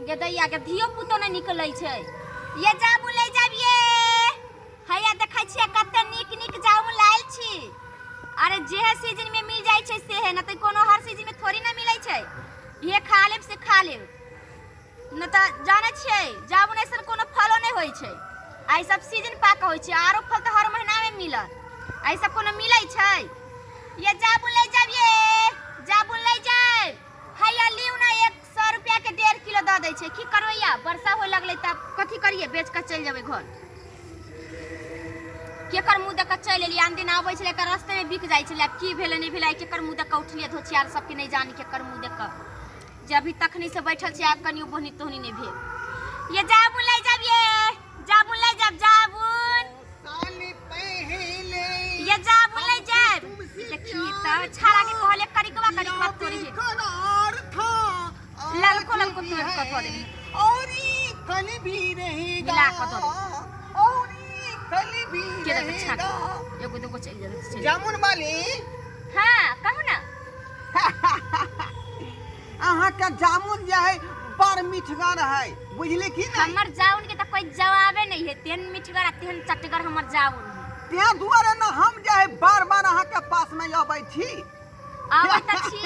गेदैया के धियो पुतो न निकलै छै। ये जामुन ले जाबिए हैया देखै छियै कते नीक नीक जामुन लायल छी। अरे जे सीजन में मिल जाय छै से है न त कोनो हर सीजन में थोड़ी न मिलै छै। ये खा लेब से खा लेब न त जाने छियै जामुन ऐसन कोनो फलो नहीं होय छै। आई सब सीजन पाक होय छै आरो फल त हर महीना में मिलत। आई सब कोनो मिलै छै। ये जामुन ले जाबिए जामुन ले जाय हैया लिउ ना 100 रुपया के 1.5 किलो द दै छै। की करबै या वर्षा होय लगलै त कथी करिए बेच के चल जेबै घर। केकर मुंह देख के चल एलिए आन दिन आबै छले के रास्ते में बिक जाय छले की भेले नहीं भेले केकर मुंह देख के उठलिए धोचियार सब के नहीं जानी केकर मुंह देख के जे अभी तखनी से बैठल छी आब कनियो बोहनी तोहनी नहीं भेल। ये जामुन ले जाबिए जामुन ले जाब जामुन साली पहले ये जामुन ले जाब देखिए त छाड़ा के कहले करिकवा तोरी है करार था ललको ललको तोड़ के थोड़ी और ये कल भी रहेगा मिला के दो और ये कल भी के देख छाड़ रहेगा। एगो दूगो चल जा जामुन वाली हां कहू ना अहाँ का जामुन जे है बड़ मीठगर है बुझले की नहीं। हमर जामुन के त कोई जवाबे नहीं है। तेन मीठगर आ तेन चटगर हमर जामुन है। त्या दुआरे न हम जे है बार बार अहाँ के पास में आबै छी। आबै त छी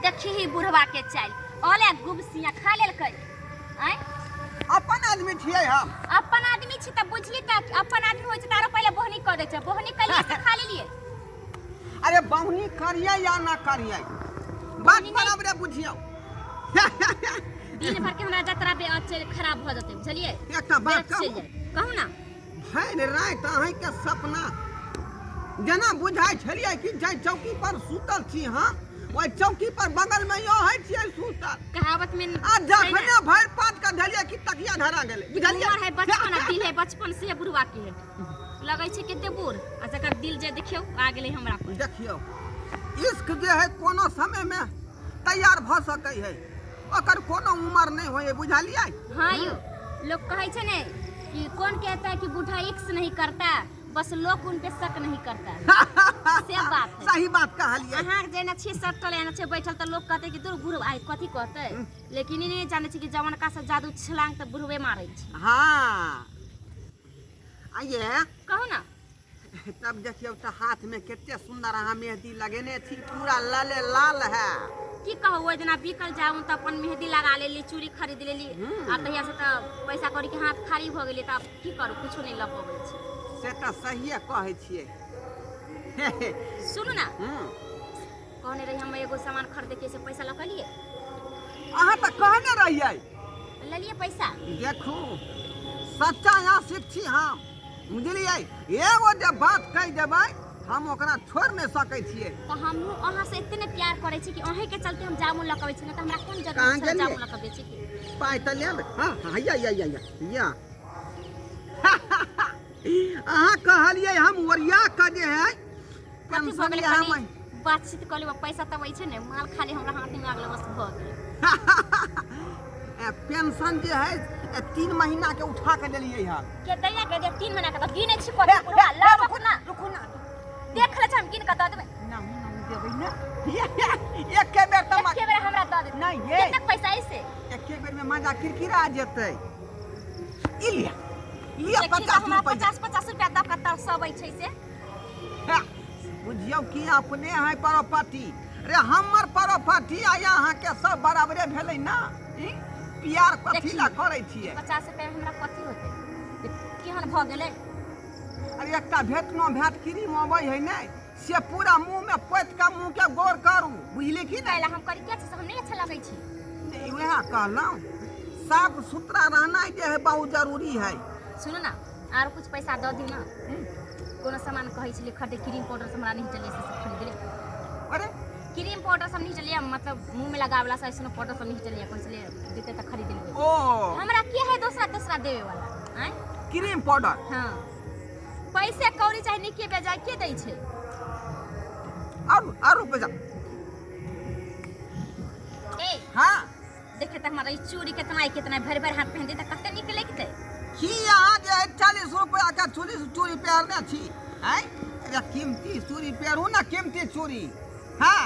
देखी ही बुढ़वा के चाल ओले गुबसिया खा लेलकै आय अपन आदमी छियै हम। अपन आदमी छी त बुझली त अपन आदमी होय छै तारो पहले बोहनी कर दे छै बोहनी कलिए से खा लेलिए। अरे बहुनी करिए या ना करिए बात बराबर बुझियो। दिन भर के हमरा जतरा बे अच्छे खराब भ जते बुझलिए। एकटा बात कहू ना भैर रात अहाँ के सपना जेना बुझाय छलिए कि जाय चौकी पर सुतल छी हम ओइ चौकी पर बगल में यो है छियै सुतल कहावत में आ जखने भैर पात का धलिए कि तकिया धरा गेले बुझलिए। उमर है बचपन दिल है बचपन से बुढ़वा के है लगै छै केते बूढ़ आ जकर दिल जे देखियो आ गेलै हमरा पर। देखियो इश्क जे है कोनो समय में तैयार भ सकै है ओकर कोनो उम्र नहीं होय बुझलिए। हां यो लोग कहै छै ने कि कौन कहता है कि बूढ़ा इश्क नहीं करता बस लोग उन पे शक नहीं करता से बात है। सही बात कहलिए। अहाँ जेना छी सटल एना छै बैठल त लोग कहते कि दूर बुढ़ आइ कथी कहते लेकिन ई नहीं जाने छी कि जवन का से जादू छलांग त बुढ़वे मारै छै। हां आइए कहू ना तब देखियो तो हाथ में कितने सुंदर अहाँ मेहंदी लगेने थी पूरा लाले लाल है। की कहू ओइ दिना बिकल जाऊं त अपन मेहंदी लगा लेली चूड़ी खरीद लेली आ तहिया से त पैसा कौड़ी के हाथ खाली भ गेली त अब की करू कुछो नहीं ल पबै छै। से तो सहिए कहै छियै। सुनू ना कहने रही हम एगो सामान खरीदे के से पैसा ल के लिए अहाँ तो कहने रहिए ले लिए पैसा। देखू सच्चा आशिक छी हम बुझलिए। एगो जब बात कह देबै हम ओकरा छोड़ नहीं सकै छियै। तो हम अहाँ से इतने प्यार करे छी कि अहीं के चलते हम जामुन लकबै छी न त हमरा कोन जरूरत छै जामुन लकबै छी के पाइ त ले हां या अहाँ कहलिए हम ओरिया के जे है कथी भ गेलै हम बातचीत कर लेब पैसा त वही छै ने माल खाली हमरा हाथ में आगले बस भ गेलै। पेंशन जे है 3 महीना के उठा के लेलिए है के दैया के 3 महीना के त गिने छी कोठा पूरा ला रुकू ना देख ले हम गिन के द देबै नहीं देबै ना एक के बेर त के बेर हमरा द दे नहीं ये कितना पैसा ऐसे एक के बेर में मजा किरकिरा जेतै। ई लिया 50 रुपया 50 रुपया द के तर सब छै से बुझियो कि अपने है प्रॉपर्टी रे हमर प्रॉपर्टी आया अहाँ के सब बराबरे भेलै ना। प्यार कथी ला करै छियै 50 रुपया हमरा कथी होते केहन भ गेलै। अरे एकटा भेट क्रीम अबै है नै से पूरा मुंह में पोत के मुंह के गोर करू बुझली कि नहीं। हम करी के हम नहीं अच्छा लगै छी वह कहलौं साफ सुथरा रहना जे है बहुत जरूरी है। सुनो ना आरो कुछ पैसा द दी ना कोनो सामान कहै छली खरीदे क्रीम पाउडर से हमरा नहीं चले से खरीद ले। अरे क्रीम पाउडर सब नहीं चलिए मतलब मुंह में लगावला से ऐसनो पाउडर सब नहीं चलिए कोन चलिए देते त खरीद लेबे। ओ हमरा के है दूसरा देवे वाला हैं क्रीम पाउडर हां पैसे कौड़ी चाहे निके बेजाय के दै छै और पैसा ए हां देखे त हमारा चूड़ी कितना भर भर हाथ पहन दे त कते निक लगते की यहाँ जे 40 रुपया का चूड़ी पहनने छी हैं। अरे कीमती चूड़ी पहनू ना कीमती चूड़ी। हाँ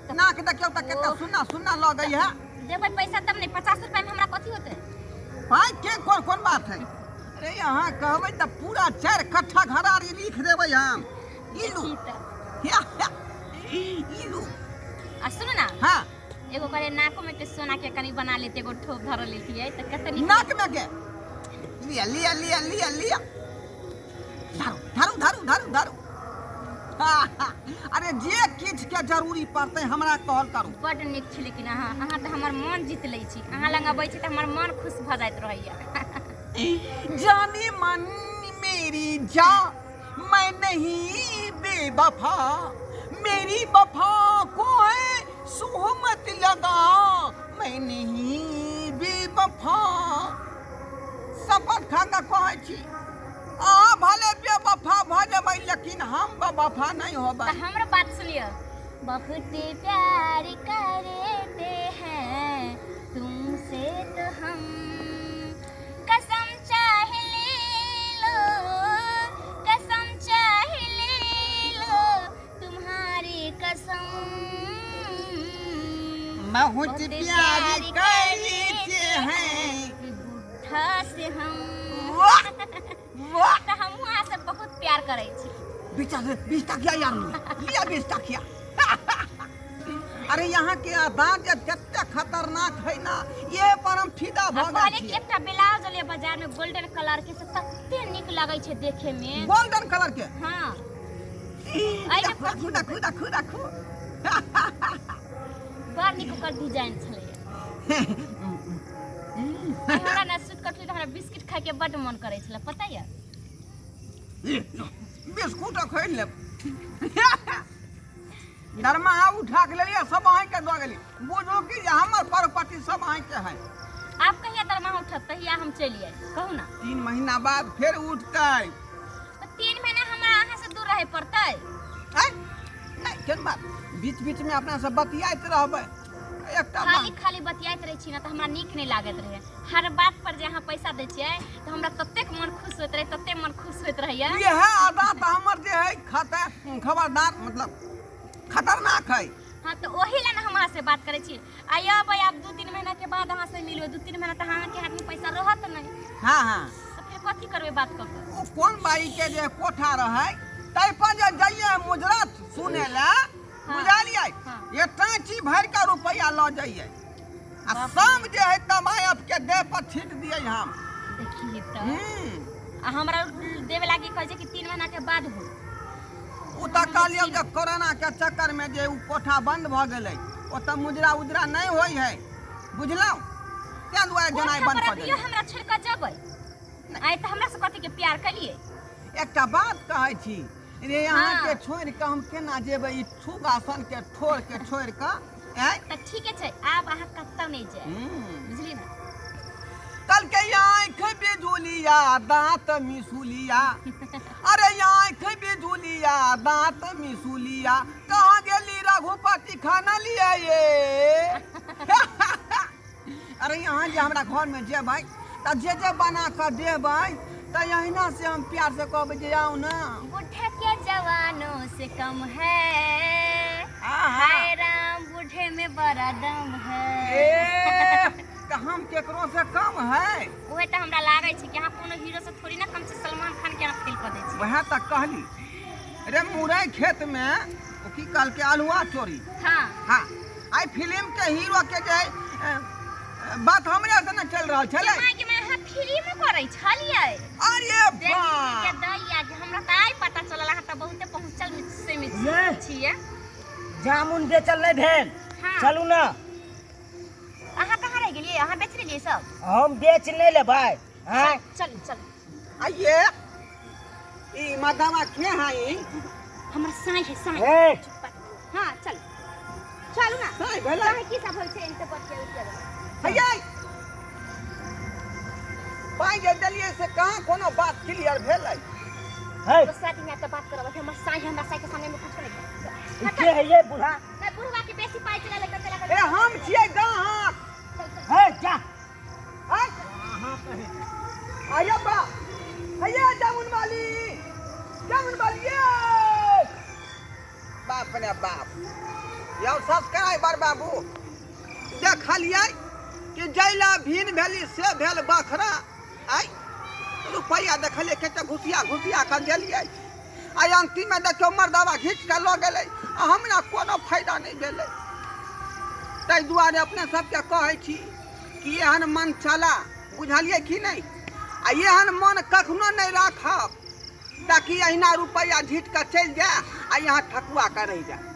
तो नाक देखियो त केते सुन्ना सुन्ना लगै है। देबै पैसा तब नहीं, 50 रुपया में हमरा कथी होते? भाई के कौन कौन बात है? अरे यहाँ कहबै त पूरा 4 कट्ठा घरारी लिख देबै हम। इलू इलू आ सुन ना, हाँ एगो करे नाको में के सोना के कनी बना लेते, एगो ठोप धर लेती है त कते निक नाक में के लिया लिया लिया लिया लिया धारू धारू धारू धारू। अरे जे किछ के जरूरी पड़ते हमरा कहल करू। बड निक छी, लेकिन अहाँ त हमर मन जीत लै छी। अहाँ लंग अबै छी त हमर मन खुश भ जाइत रहैया। जाने मन मेरी जा मैं नहीं बेवफा, मेरी वफा को है सुहमत लगा, मैं नहीं बेवफा। शपथ खा के कहै छी भले बेवफा भ जेबै लेकिन हम बेवफा नहीं होबै। त हमरा बात सुनियो, बहुत प्यार करते हैं तुमसे तो हम, कसम चाहे ले लो, कसम चाहे ले लो, तुम्हारी कसम बहुत प्यार करते हैं बुढ़ा से हम। वाह वाह त हम वहाँ से बहुत प्यार करै छी। बीचा से 20 टकिया यार लिया 20 टकिया। अरे यहाँ के आदान जत्ते खतरनाक है ना, ये पर हम फिदा भ कहले गए कि एकटा ब्लाउज ले बाजार में गोल्डन कलर के से कते निक लागै छै देखे में। गोल्डन कलर के हां अरे खुदा खुदा खुदा खु बड़ निक ओकर डिजाइन छलै। हमरा ना सुत कटली त हमरा बिस्किट खाय के बड मन करै छलै, पता है? बिस्कुट खरीद ले दरमा उठा के लेलिए सब आइ के दो गेली। बुझो कि हमर प्रॉपर्टी सब आइ के है। आप कहिया दरमा उठत तहिया हम चलिए, कहू ना। 3 महीना बाद फिर उठतै तो 3 महीना हमरा अहाँ से दूर रहे पड़तै? है नहीं केन बात, बीच बीच में अपना सब बतियाइत रहबै। एकटा खाली खाली बतियाइत रहे छी ना त हमरा नीक नहीं लागत रहे। हर बात पर जे अहाँ पैसा दै छियै त हमरा ततेक मन खुश होइत रहे, तते मन खुश होइत रहैया। ये है आदत हमर जे है खबरदार मतलब खतरनाक है। हाँ तो वही ला ना हम अहाँ से बात करे छी। आइयो भाई आप 2-3 महीना के बाद अहाँ से मिलबे, 2-3 महीना त अहाँ के हाथ में पैसा रहत नहीं। हाँ हाँ तो फिर कथी करबे बात क के? ओ कौन बाई के जे कोठा रहे तै पर जे जाइए मुजरत सुने ला, बुझलियै? हाँ। ये टांची भर का रुपया ल जाइए आ शाम जे है तमायब के देह पर छीट दिए हम। देखिए त आ हमरा देवे लागी कहे छै कि 3 महीना के बाद हो। उ त कहलियो जे कोरोना के चक्कर में जे उ कोठा बंद भ गेलै, ओत मुजरा उजरा नहीं होई है, बुझलौ? तै दुआरे जनाई बंद कर दियो देलियै। हमरा छोड़ के जबै आइ त हमरा से कथी के प्यार कलिए। एकटा बात कहै छी रे, यहाँ हाँ। के छोड़ के हम केना जेबै? ई ठुगासन के ठोर के छोड़ के हैं? त ठीके छै, आब अहाँ कतौ नहीं जाय, बुझली ना? कल के आँख बिजुलिया दांत मिसुलिया, अरे आँख बिजुलिया दांत मिसुलिया, कहाँ गेली रघुपति खाना लिया ये? अरे यहाँ जे हमरा घर में जेबै त जे बना कर देबै त यहिना से हम प्यार से कहबै जे आओ ना। बूढ़ा के जवानों से कम है, हाय राम बूढ़े में बड़ा दम है। त हम केकरो से कम है? ओहे त हमरा लागै छै कि अहाँ कोनो हीरो से थोड़ी ना कम छै, सलमान खान के अहाँ फेल क दै छी। वह तक कहली रे मुरई खेत में ओ की कहल के आलुआ चोरी। हाँ हाँ आई फिल्म के हीरो के जे बात हमरे से न चल रहल छले। कि मैं अहाँ फिल्म करै छलिए। अरे देखी बा के दैया कि हमरा त आइ पता चलल अहाँ त बहुते पहुंचल से में छिए। जामुन बेचल नहीं भेल, हाँ। चलू ना। अहाँ कहाँ रह गेलिए? अहाँ बेच लेलिए सब? हम बेच नहीं ले भाई। हाँ चल चल आइए ई मदमा के हई? हमर साई है साई। ए हाँ चल चलू ना। साई भेला काहे की सब होय छै इनसे बच्चे उठे। भैया पाई जे देलिए से कहाँ कोनो बात क्लियर भेलै? है तो साथी में तो बात करब, हमर साई हमरा साई के सामने में कुछ नहीं। के है ये बूढ़ा? मैं बुढ़वा के बेसी पाई चला ले करते लगा। ए हम छियै गाहक। है जा हैं? आइयो बा भैया जामुन वाली ये बाप रे बाप यौ सस्कराय बर बाबू देखलियै कि जैला भीन भेली से भेल बखरा आइ रुपैआ देखलियै कते घुसिया कर देलियै आइ अंतिम में देखियौ मर्दवा घींच के लऽ गेलै आ हमरा कोनो फायदा नहीं भेलै ताहि दुआरे अपने सबके कहै छी कि एहन मन चला बुझलियै कि नहीं आ एहन मन कखनो नहीं राखब ताकि अहिना रुपैआ झीट के चलि जाए आ यहाँ ठकुआ के रहि जाए।